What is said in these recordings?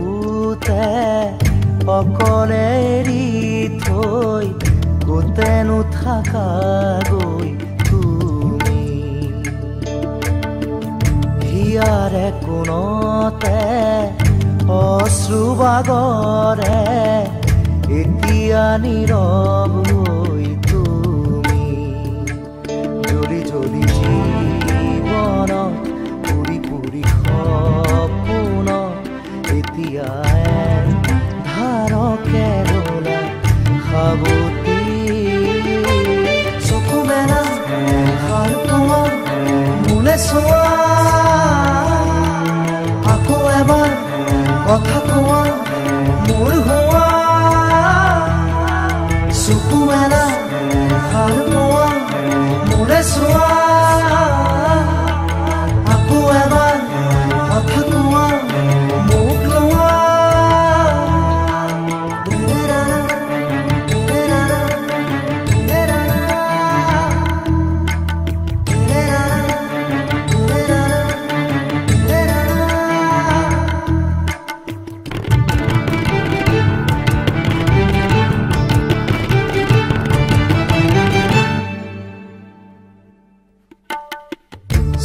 গুপুতে অকলে এৰি থৈ গোটেনো থাকাগৈ তুমি হিয়াৰে কোণতে অশ্ৰুবাগৰে এতিয়া নীৰৱ হৈ তুমি জ্বলি জ্বলি জীৱনত পুৰি পুৰি সপোন এতিয়া ধাৰকে ৰলা সাৱতি চকু মেলা সাৰ পোৱা মোলে চোৱা আকৌ এবাৰ কথা কোৱা মোৰ হোৱা চকু মেলা সাৰ পোৱা মোলে চোৱা আকৌ এবাৰ কথা কোৱা মোক লোৱা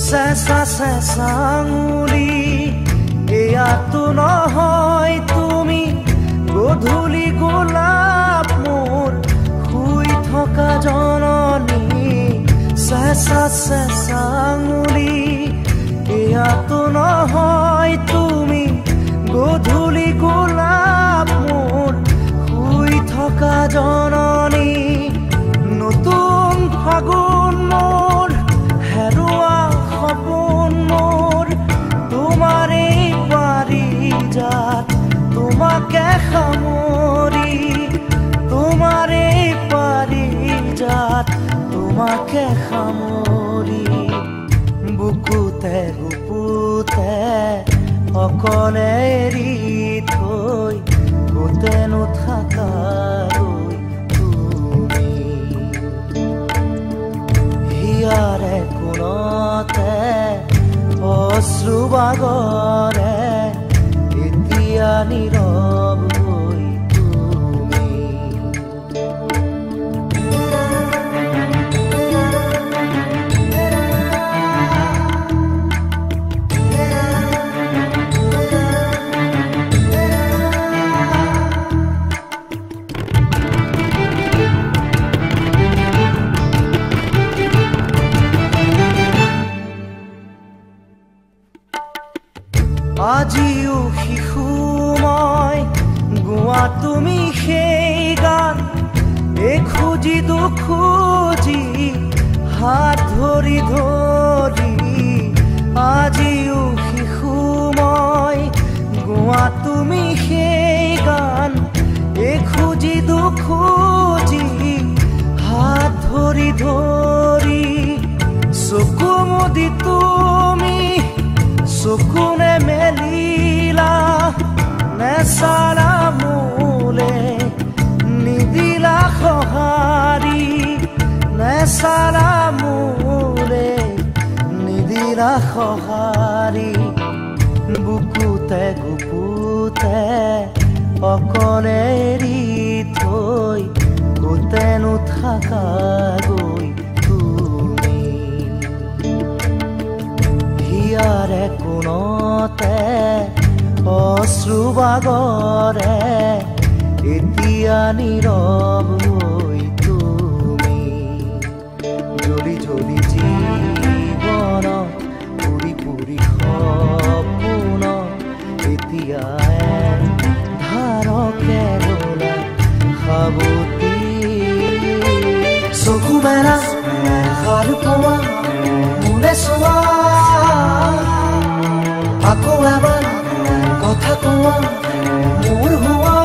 চেঁচা চেঁচা আঙুলি এয়াতো নহয় তুমি গধূলি গোলাপ মোৰ শুই থকা জননী চেঁচা চেঁচা আঙুলি এয়াতো নহয় তুমি গধূলি গোলাপ মোৰ শুই থকা জননী নতুন ফাগুন মোৰ হেৰুৱা সপোন মোৰ তোমাৰে পাৰিজাত তোমাকে সামৰি তোমাৰে পাৰিজাত তোমাকে সামৰি বুকুতে গুপুতে অকলে এৰি থৈ গোটেনো থাকাগৈ তুমি হিয়াৰে কোণতে অশ্ৰুবাগৰে এতিয়া নীৰৱ হৈ তুমি আজিও শিশু মই গোৱা তুমি সেই গান এখুজি দুখুজি হাত ধৰি ধৰি আজিও শিশু মই গোৱা তুমি সেই গান এখুজি দুখুজি হাত ধৰি ধৰি চকু মুদি তুমি চকুনে মেলিলা নেচালা মোলে নিদিলা সঁহাৰি নেচালা মোলে নিদিলা সঁহাৰি বুকুতে গুপুতে অকলে এৰি থৈ গোটেনো থাকাগৈ তুমি হিয়াৰে কোণতে অশ্ৰুবাগৰে এতিয়া নীৰৱ হৈ তুমি জ্বলি জ্বলি জীৱনত পুৰি পুৰি সপোন এতিয়া ধাৰকে ৰলা সাৱতি চকু মেলা সাৰ পোৱা মোলে চোৱা আকৌ এবাৰ কথা কোৱা মোৰ হোৱা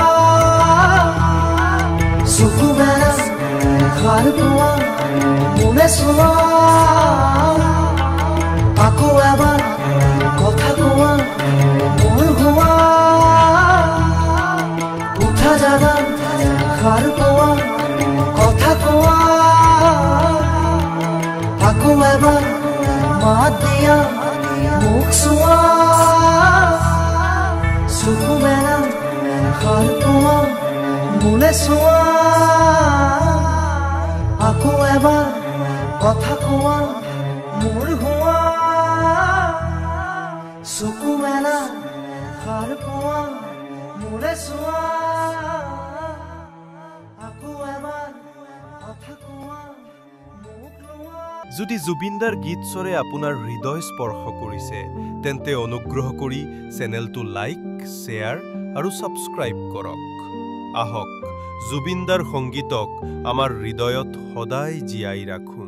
চকু মেলা সাৰ পোৱা মোলে চোৱা আকৌ এবাৰ কথা কোৱা মোৰ হোৱা উঠা জাগা সাৰ পোৱা কথা কোৱা আকৌ এবাৰ মাত দিয়া মোক চোৱা চকু মেলা মোলে চোৱা আকৌ এবাৰ কথা কোৱা মোৰ হোৱা চকু মেলা সাৰ পোৱা মোলে চোৱা আকৌ এবাৰ কথা কোৱা মোক লোৱা যদি জুবিনদাৰ গীতস্বৰে আপোনাৰ হৃদয় স্পৰ্শ কৰিছে তেন্তে অনুগ্ৰহ কৰি চেনেলটো লাইক শ্বেয়াৰ আৰু ছাবস্ক্ৰাইব কৰক আহক জুবিনদাৰ সংগীতক আমাৰ হৃদয়ত সদায় জীয়াই ৰাখোঁ